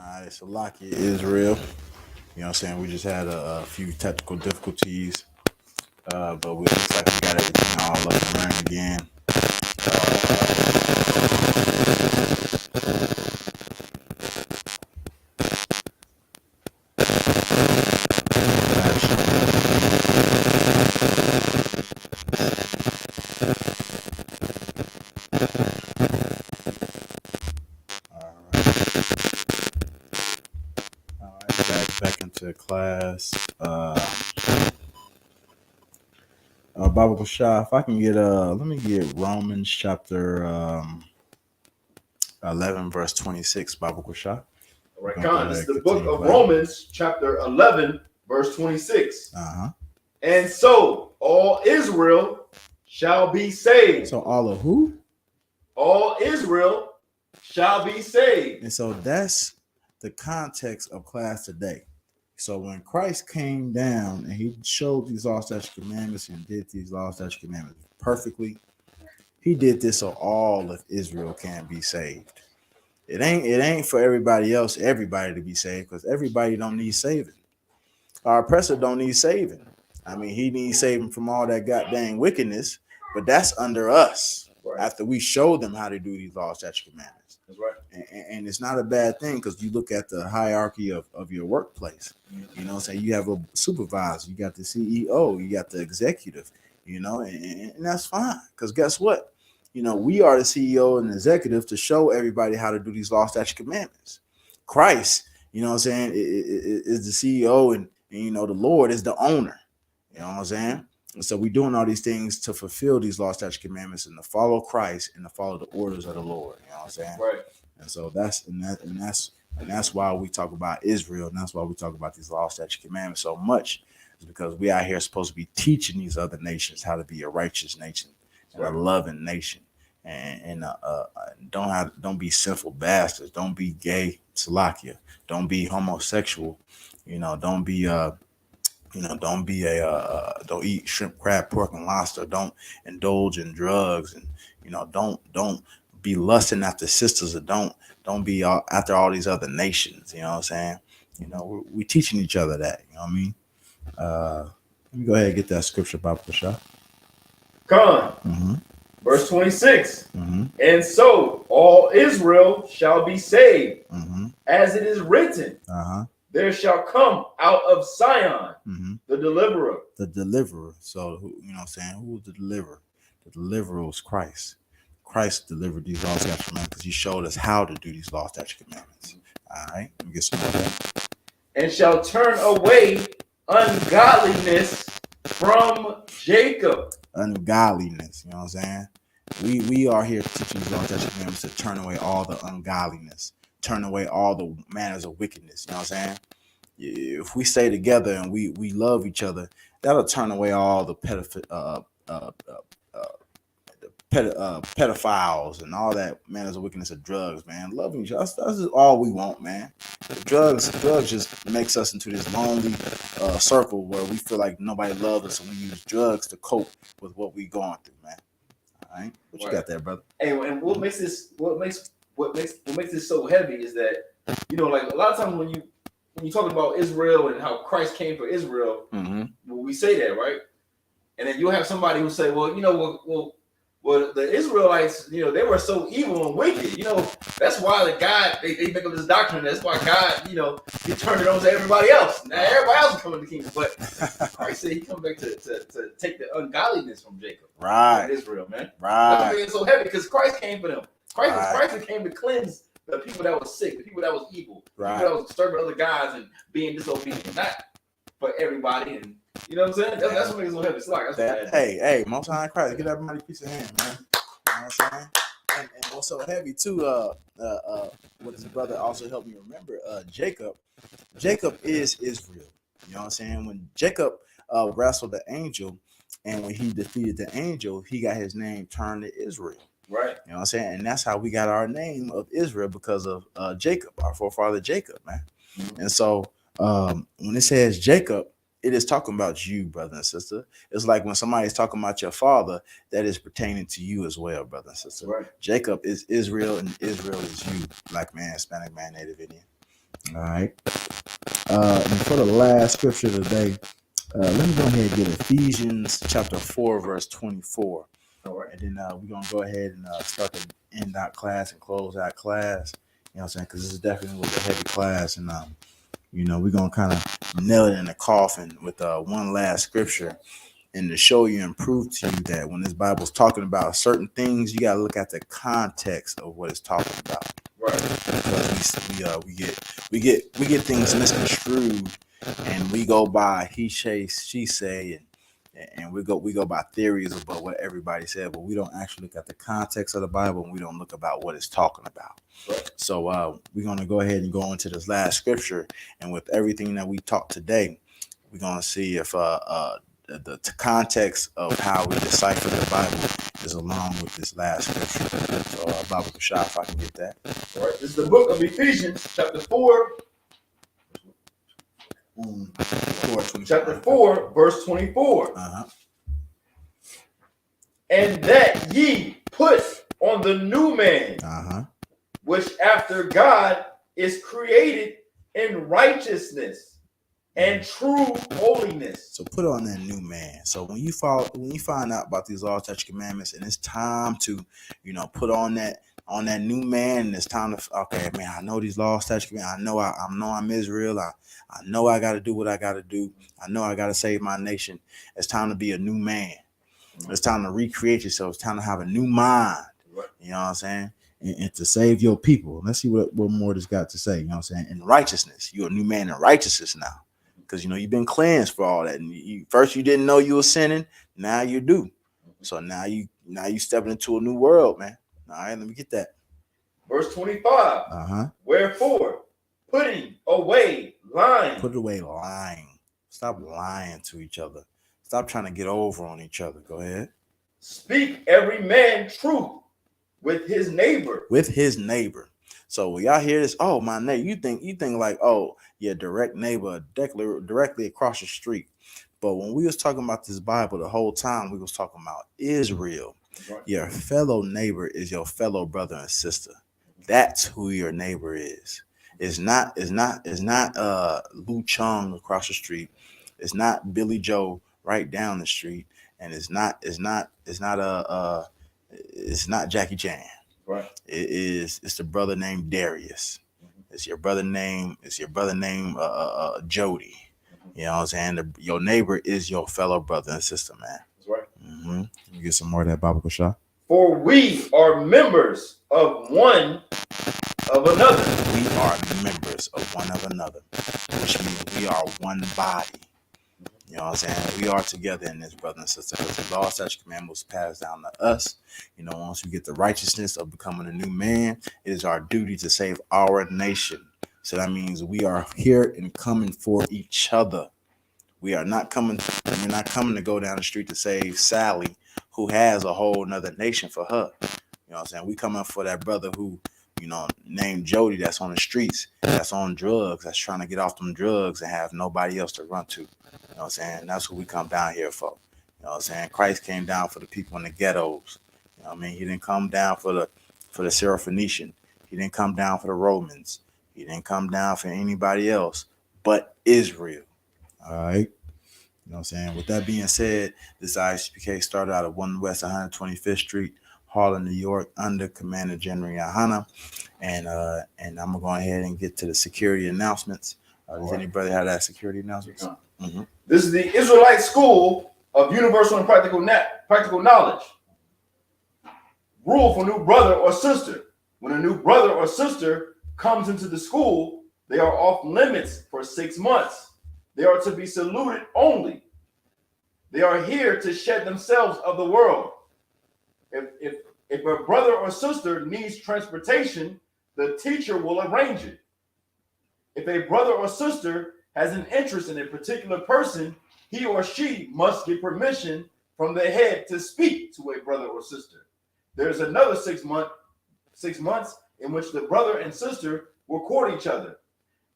Alright, so Lockett is real. You know what I'm saying? We just had a few technical difficulties, but we looks like we got everything all up and running again. All right, all right, back into class. Bible Shah, if I can get let me get Romans chapter 11 verse 26. Bible Shah. All right, We're gonna go Con, this ahead is and the book continue of class. Romans, chapter 11, verse 26. Uh-huh. And so all Israel shall be saved. So all of who? All Israel shall be saved. And so that's the context of class today. So when Christ came down and he showed these law, statutes, commandments and did these law, statutes, commandments perfectly, he did this so all of Israel can be saved. It ain't for everybody else, everybody to be saved, because everybody don't need saving. Our oppressor don't need saving. I mean, he needs saving from all that goddamn wickedness, but that's under us. Right. After we show them how to do these law, statutes, commandments. That's right. And it's not a bad thing, because you look at the hierarchy of your workplace. You know, say you have a supervisor, you got the CEO, you got the executive, you know, and that's fine. Because guess what? You know, we are the CEO and executive to show everybody how to do these law, statute, commandments. Christ, you know what I'm saying, is the CEO, and you know, the Lord is the owner. You know what I'm saying? And so we're doing all these things to fulfill these law, statute, commandments, and to follow Christ and to follow the orders of the Lord. You know what I'm saying? Right. And so that's why we talk about Israel, and that's why we talk about these law, statute, commandments so much, is because we out here supposed to be teaching these other nations how to be a righteous nation and a loving nation, and don't be sinful bastards, don't be gay, Salakia, don't be homosexual, you know, don't be don't be don't eat shrimp, crab, pork, and lobster. Don't indulge in drugs, and you know, don't be lusting after sisters, or don't be after all these other nations. You know what I'm saying? You know, we teaching each other that. You know what I mean? Let me go ahead and get that scripture, Bible Shah. Con, Mm-hmm. verse 26. Mm-hmm. And so all Israel shall be saved, Mm-hmm. as it is written, Uh-huh. there shall come out of Zion Mm-hmm. the deliverer. The deliverer. So you know what I'm saying? Who was the deliverer? The deliverer was Christ. Christ delivered these law, statute, commandments, because he showed us how to do these law, statute, commandments. All right, let me get some more of that. And shall turn away ungodliness from Jacob. Ungodliness, you know what I'm saying? We are here teaching these law, statute, commandments to turn away all the ungodliness, turn away all the manners of wickedness. You know what I'm saying? If we stay together and we love each other, that'll turn away all the pedophiles and all that manners of wickedness of drugs, man. Loving each other, that's just all we want, man. Drugs just makes us into this lonely circle where we feel like nobody loves us, and we use drugs to cope with what we going through, man. All right, what you got there, brother? Hey, and what makes this so heavy is that, you know, like a lot of times when you talking about Israel and how Christ came for Israel, well, we say that, right? And then you'll have somebody who say, well, you know, well, the Israelites, you know, they were so evil and wicked. You know, that's why the God, they make up this doctrine. That's why God, you know, he turned it on to everybody else. Now everybody else is coming to the kingdom. But Christ said he come back to take the ungodliness from Jacob. Right. From Israel, man. Right. That's why it's so heavy, because Christ came for them. Christ came to cleanse the people that was sick, the people that was evil, the people that was disturbing other guys and being disobedient. Not for everybody. And you know what I'm saying? That's what makes it so heavy. It's like, hey, Most High Christ, get everybody a piece of hand, man. You know what I'm saying? And what's so heavy too, what this brother also helped me remember, Jacob is Israel. You know what I'm saying? When Jacob wrestled the angel, and when he defeated the angel, he got his name turned to Israel. Right. You know what I'm saying? And that's how we got our name of Israel, because of Jacob, our forefather Jacob, man. Mm-hmm. And so when it says Jacob, it is talking about you, brother and sister. It's like when somebody's talking about your father, that is pertaining to you as well, brother and sister. Right. Jacob is Israel, and Israel is you, black man, Hispanic man, Native Indian. All right. And for the last scripture today, let me go ahead and get Ephesians chapter 4, verse 24. All right. And then we're going to go ahead and start the end out class and close out class. You know what I'm saying? Because this is definitely was a heavy class. And, you know, we're going to kind of nail it in the coffin with one last scripture. And to show you and prove to you that when this Bible's talking about certain things, you got to look at the context of what it's talking about. Right. Because we get things misconstrued, and we go by he say, she say, and we go by theories about what everybody said, but we don't actually look at the context of the Bible, and we don't look about what it's talking about. Right. So we're gonna go ahead and go into this last scripture, and with everything that we taught today, we're gonna see if the context of how we decipher the Bible is along with this last scripture. So, Bible Kashaf, if I can get that. All right. This is the book of Ephesians, chapter 4. Chapter 4, verse 24. Uh-huh. And that ye put on the new man, Uh-huh. which after God is created in righteousness and true holiness. So put on that new man. So when you find out about these laws, statutes, commandments, and it's time to, you know, put on that new man, and it's time to, okay, man, I know these laws, statutes, commandments. I know I'm Israel. I know I got to do what I got to do. I know I got to save my nation. It's time to be a new man. It's time to recreate yourself. It's time to have a new mind. You know what I'm saying? And to save your people. Let's see what more this got to say. You know what I'm saying? In righteousness. You're a new man in righteousness now. Because, you know, you've been cleansed for all that. And first you didn't know you were sinning. Now you do. So now you stepping into a new world, man. All right, let me get that. Verse 25. Uh-huh. Wherefore, putting away lying. Put away lying. Stop lying to each other. Stop trying to get over on each other. Go ahead. Speak every man truth with his neighbor. With his neighbor. So when y'all hear this, oh, my neighbor, you think like, oh, your direct neighbor directly across the street. But when we was talking about this Bible the whole time, we was talking about Israel. Right. Your fellow neighbor is your fellow brother and sister. That's who your neighbor is. It's not Lou Chung across the street. It's not Billy Joe right down the street, and it's not Jackie Chan. Right. It's the brother named Darius. It's your brother named Jody. You know what I'm saying? Your neighbor is your fellow brother and sister, man. That's right. Mm-hmm. You get some more of that Bible shot. For we are members of one of another. We are members of one of another, which means we are one body. You know what I'm saying? We are together in this, brother and sister. Because the law, such commandments passed down to us. You know, once we get the righteousness of becoming a new man, it is our duty to save our nation. So that means we are here and coming for each other. We are not coming. We're not coming to go down the street to save Sally, who has a whole nother nation for her. You know what I'm saying? We coming for that brother who, you know, named Jody, that's on the streets, that's on drugs, that's trying to get off them drugs and have nobody else to run to. You know what I'm saying? That's what we come down here for. You know what I'm saying? Christ came down for the people in the ghettos. You know what I mean? He didn't come down for the Syrophoenician. He didn't come down for the Romans. He didn't come down for anybody else but Israel. All right. You know what I'm saying? With that being said, this ISUPK started out at 1 West 125th Street, Harlem, New York, under Commander General Yahana. And I'm going to go ahead and get to the security announcements. Does anybody have that security announcements? Mm-hmm. This is the Israelite School of Universal and Practical Knowledge. Rule for new brother or sister. When a new brother or sister comes into the school, they are off limits for 6 months. They are to be saluted only. They are here to shed themselves of the world. If a brother or sister needs transportation, the teacher will arrange it. If a brother or sister has an interest in a particular person, he or she must get permission from the head to speak to a brother or sister. There's another 6 months in which the brother and sister will court each other.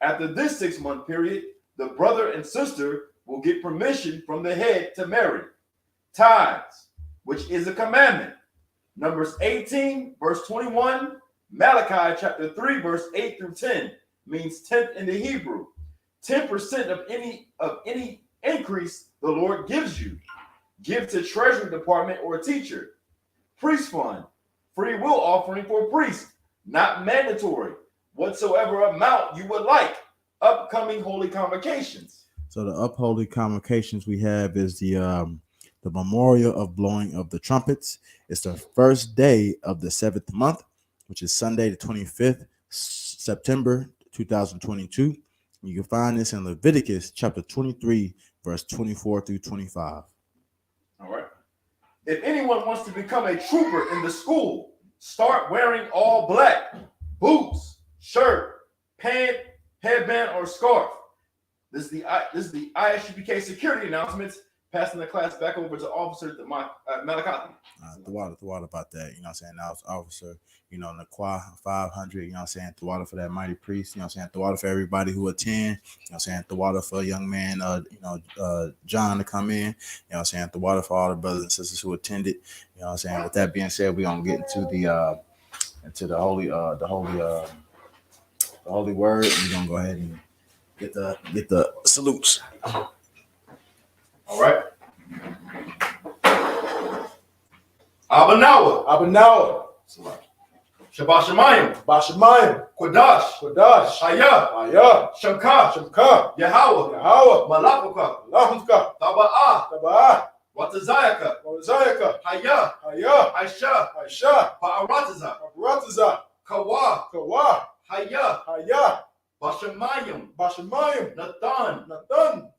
After this 6-month period, the brother and sister will get permission from the head to marry. Tithes, which is a commandment. Numbers 18, verse 21, Malachi chapter 3, verse 8 through 10. means tenth in the Hebrew. 10% of any increase the Lord gives you. Give to treasury department or teacher. Priest fund, free will offering for priest, not mandatory. Whatsoever amount you would like. Upcoming holy convocations. So the upholy convocations we have is the memorial of blowing of the trumpets. It's the first day of the 7th month, which is Sunday the 25th September 2022. You can find this in Leviticus chapter 23, verse 24 through 25. All right. If anyone wants to become a trooper in the school, start wearing all black, boots, shirt, pant, headband, or scarf. This is the ISUPK security announcements. Passing the class back over to Officer Malakati. The water about that, you know what I'm saying? Now, Officer, you know, Nakwa 500, you know what I'm saying? The water for that mighty priest, you know what I'm saying? The water for everybody who attend, you know what I'm saying? The water for a young man, John to come in, you know what I'm saying? The water for all the brothers and sisters who attended, you know what I'm saying? With that being said, we're going to get into the holy word. We're going to go ahead and get the salutes. All right. Abanawa. Shabbat Shemayim. Kodash. Haya. Shamka. Yahweh. Malapaka. Taba'ah. Watazayaka. Haya. Aisha. Pa'arataza. Kawa. Haya. Bashamayim. Nathan.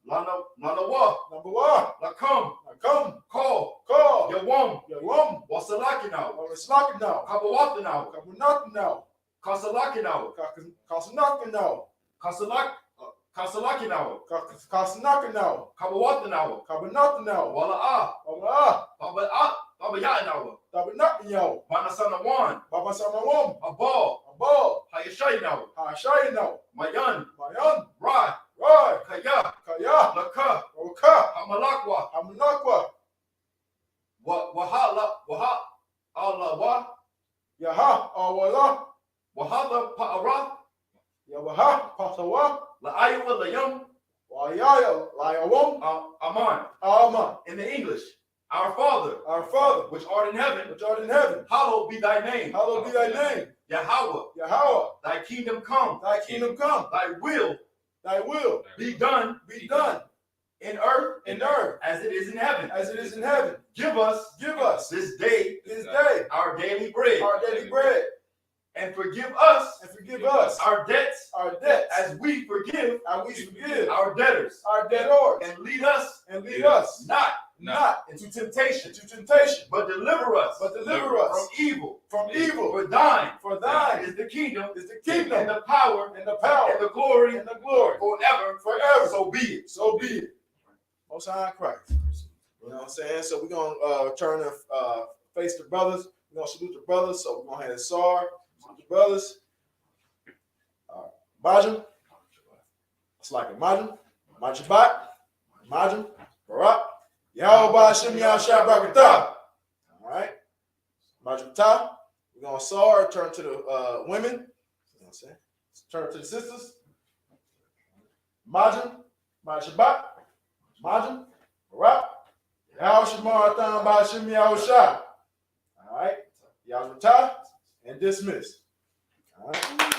Lanawa. Lakam. Call. Yawam. Wasalakinaw. Kabawatanaw. Kasalakinaw. Kabawatanaw. Wala'ah. Babayanaw. Manasanawan. Abal. Hayashayinaw. Mayan. Rai. Kaya. Laka. Hamalakwa. Wahala. Allah. Wahala Pa'ara. La'aywa Layam. Aman. In the English. Our Father, which art in heaven, hallowed be thy name. Yahweh, thy kingdom come. Thy will be done in earth, as it is in heaven. Give us this day our daily bread. And forgive us our debts as we forgive our debtors. And lead us not into temptation, but deliver us from evil. For thine is the kingdom, and the power, and the glory, forever. So be it. Most High Christ. You know what I'm saying? So we're going to turn and face the brothers. We're going to salute the brothers. So we're going to have Sar, salute the brothers. Majum. It's like a Majum. Majabat. Majum. Barak. Yahweh Shem Yahshua Barakatah. All right. Majum Ta. We're going to Sar, turn to the women. You know what I'm saying? Turn to the sisters. Majum. Majabat. Majum, Barak, Yahshua Marathan Bashim Yahusha. All right, Yahshua and dismiss. All right.